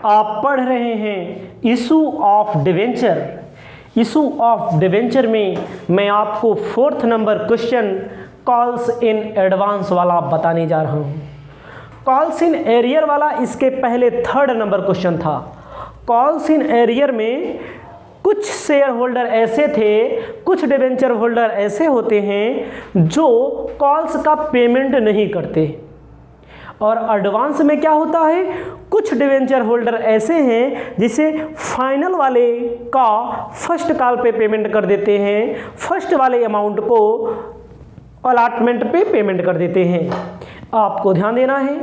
आप पढ़ रहे हैं issue of debenture. Issue of debenture में मैं आपको 4th number question calls in advance वाला बताने जा रहा हूँ। कॉल्स इन एरियर वाला इसके पहले 3rd नंबर क्वेश्चन था। कॉल्स इन एरियर में कुछ शेयर होल्डर ऐसे थे, कुछ डिवेंचर होल्डर ऐसे होते हैं जो कॉल्स का पेमेंट नहीं करते, और एडवांस में क्या होता है, कुछ डिवेंचर होल्डर ऐसे हैं जिसे फाइनल वाले का फर्स्ट कॉल पे पेमेंट कर देते हैं, फर्स्ट वाले अमाउंट को अलॉटमेंट पे पेमेंट कर देते हैं। आपको ध्यान देना है,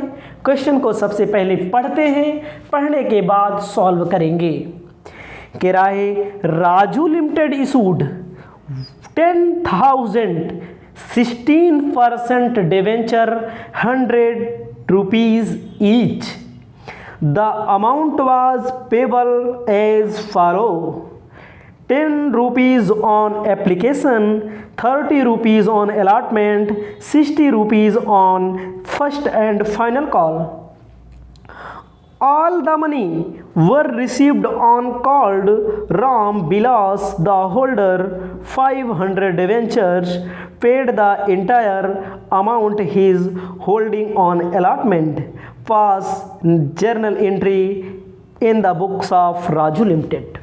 क्वेश्चन को सबसे पहले पढ़ते हैं, पढ़ने के बाद सॉल्व करेंगे। कह रहा है Raju limited issued 10,000 16% debenture 100 rupees each. The amount was payable as follow: 10 rupees on application, 30 rupees on allotment, 60 rupees on first and final call. All the money were received on called Ram Bilas, the holder 500 debentures, paid the entire amount he is holding on allotment. Pass journal entry in the books of Raju Limited.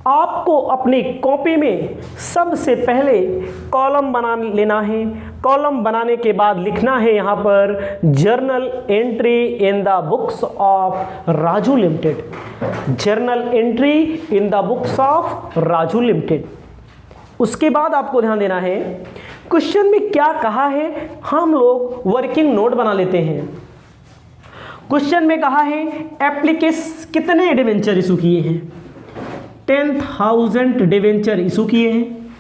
आपको अपनी copy में सबसे पहले column बना लेना है। Column बनाने के बाद लिखना है यहाँ पर journal entry in the books of Raju limited. Journal entry in the books of Raju limited. उसके बाद आपको ध्यान देना है, क्वेश्चन में क्या कहा है हम लोग वर्किंग नोट बना लेते हैं। क्वेश्चन में कहा है एप्लीकेशन कितने डिवेंचर इशू किए हैं, 10,000 डिवेंचर इशू किए हैं,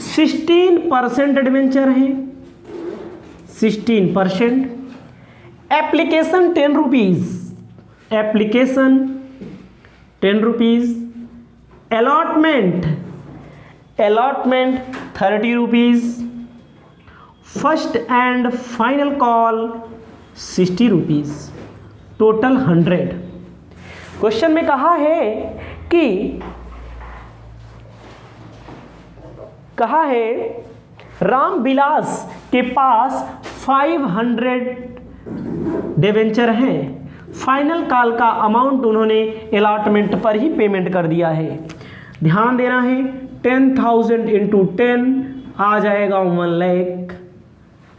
16% डिवेंचर है, 16%। Application 10 rupees, application 10 rupees. Allotment, allotment 30 rupees. First and final call 60 rupees, total 100। Question में कहा है कि राम बिलास के पास 500 डिवेंचर हैं, फाइनल कॉल का अमाउंट उन्होंने अलॉटमेंट पर ही पेमेंट कर दिया है। ध्यान देना है 10,000 इंटू 10 आ जाएगा 1 लाख,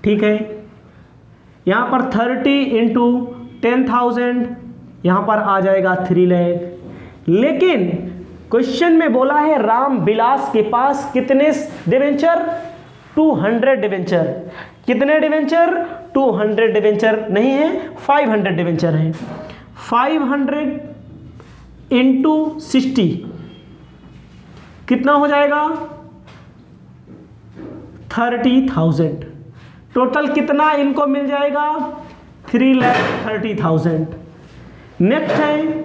ठीक है। यहाँ पर 30 इंटू 10,000 यहाँ पर आ जाएगा 3 लाख। लेकिन क्वेश्चन में बोला है राम बिलास के पास कितने डिवेंचर, 200 डिवेंचर। कितने डिवेंचर, 200 डिवेंचर नहीं है, 500 डिवेंचर हैं। 500 इंटू 60 कितना हो जाएगा, 30,000। टोटल कितना इनको मिल जाएगा, 3,30,000। नेक्स्ट है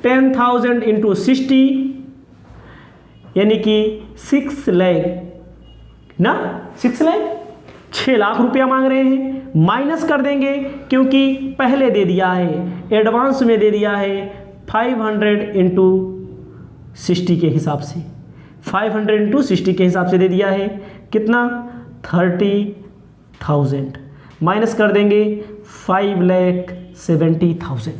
10,000 इंटू 60 यानी कि 6 लाख ना, 6 लाख, 6 लाख रुपया मांग रहे हैं। माइनस कर देंगे क्योंकि पहले दे दिया है, एडवांस में दे दिया है 500 इंटू 60 के हिसाब से, 500 इंटू 60 के हिसाब से दे दिया है। कितना, 30,000। माइनस कर देंगे 5,70,000।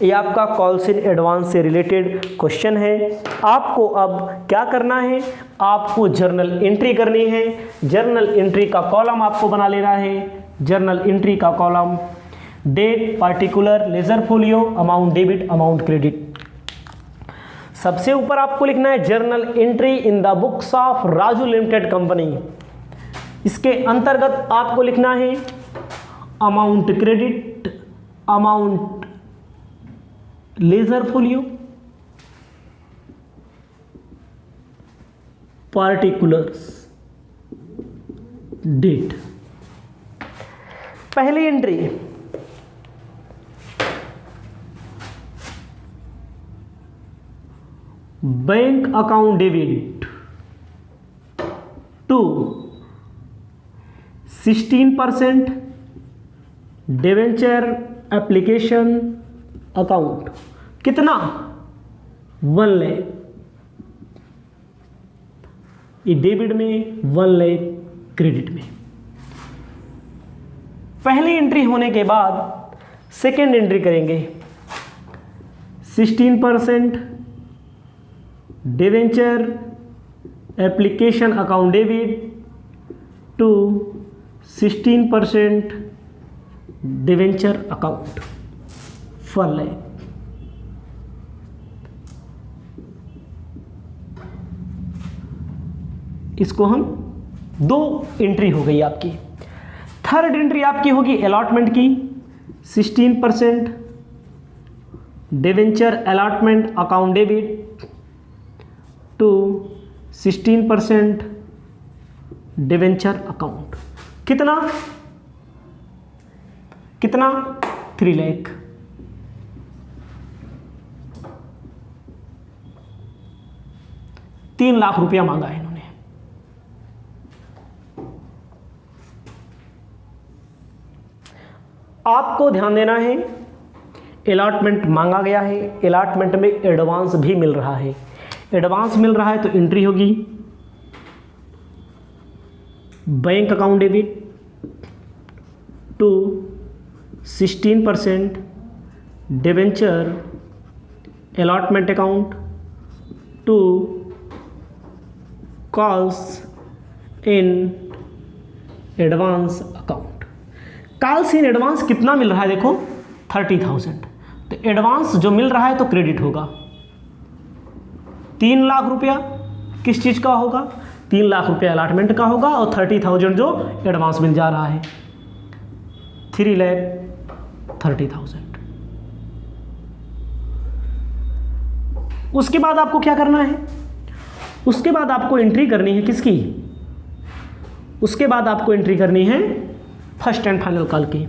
ये आपका कॉल्स इन एडवांस से रिलेटेड क्वेश्चन है। आपको अब क्या करना है, आपको जर्नल एंट्री करनी है। जर्नल एंट्री का कॉलम आपको बना लेना है। जर्नल एंट्री का column date, particular, ledger folio, amount debit, amount credit. सबसे ऊपर आपको लिखना है journal entry in the books of Raju limited company. इसके अंतर्गत आपको लिखना है amount credit, amount ledger folio, particulars, date. पहली entry, bank account debit to 16% debenture application account, कितना 1 लाख, ये डेबिट में, 1 लाख क्रेडिट में। पहली एंट्री होने के बाद सेकेंड एंट्री करेंगे, 16% debenture application account debit to 16% debenture account 1 lakh. इसको हम 2 एंट्री हो गई आपकी। थर्ड एंट्री आपकी होगी अलॉटमेंट की, 16% debenture allotment account debit to 16% debenture account, कितना 3 लाख। ₹3 लाख मांगा है इन्होंने। आपको ध्यान देना है, अलॉटमेंट मांगा गया है, अलॉटमेंट में एडवांस भी मिल रहा है। एडवांस मिल रहा है तो एंट्री होगी bank account debit to 16% debenture allotment account to calls in advance account. Calls in advance कितना मिल रहा है देखो, 30,000। तो एडवांस जो मिल रहा है तो क्रेडिट होगा। 3 लाख रुपया किस चीज़ का होगा, 3 लाख रुपया अलॉटमेंट का होगा और 30,000 जो एडवांस मिल जा रहा है, 3,30,000। उसके बाद आपको क्या करना है, उसके बाद आपको एंट्री करनी है किसकी, उसके बाद आपको एंट्री करनी है फर्स्ट एंड फाइनल कॉल की,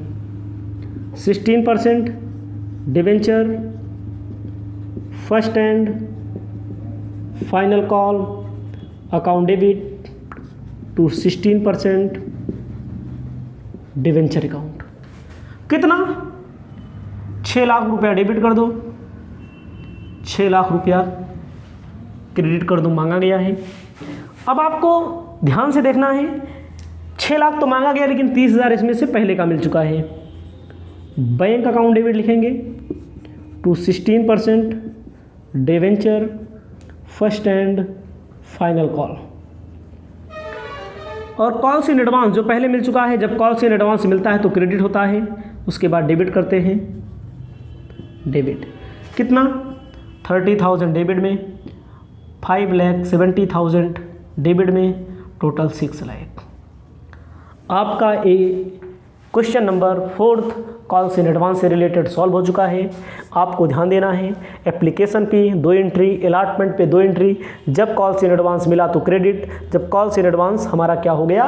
16% debenture first and final call account debit to 16% debenture account, कितना 6 लाख रुपया डेबिट कर दो, 6 लाख रुपया क्रेडिट कर दो, मांगा गया है। अब आपको ध्यान से देखना है, 6 लाख तो मांगा गया लेकिन 30,000 इसमें से पहले का मिल चुका है। बैंक अकाउंट डेबिट लिखेंगे to 16% debenture first and final call, और कॉल्स इन एडवांस जो पहले मिल चुका है, जब कॉल्स इन एडवांस मिलता है तो क्रेडिट होता है, उसके बाद डेबिट करते हैं, डेबिट कितना 30,000 डेबिट में, 5,70,000 डेबिट में, टोटल 6 लाख। आपका ये question number 4 calls in advance से रिलेटेड सॉल्व हो चुका है। आपको ध्यान देना है, एप्लीकेशन की 2 एंट्री, अलॉटमेंट पे 2 एंट्री, जब कॉल्स इन एडवांस मिला तो क्रेडिट, जब कॉल्स इन एडवांस हमारा क्या हो गया,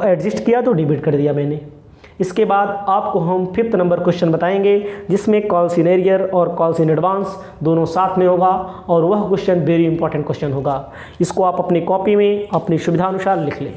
एडजस्ट किया तो डेबिट कर दिया मैंने। इसके बाद आपको हम 5th नंबर क्वेश्चन बताएंगे जिसमें कॉल्स इन एरियर और कॉल्स इन एडवांस दोनों साथ में होगा, और वह क्वेश्चन वेरी इंपॉर्टेंट क्वेश्चन होगा। इसको आप अपनी कॉपी में अपनी सुविधा अनुसार लिख लें।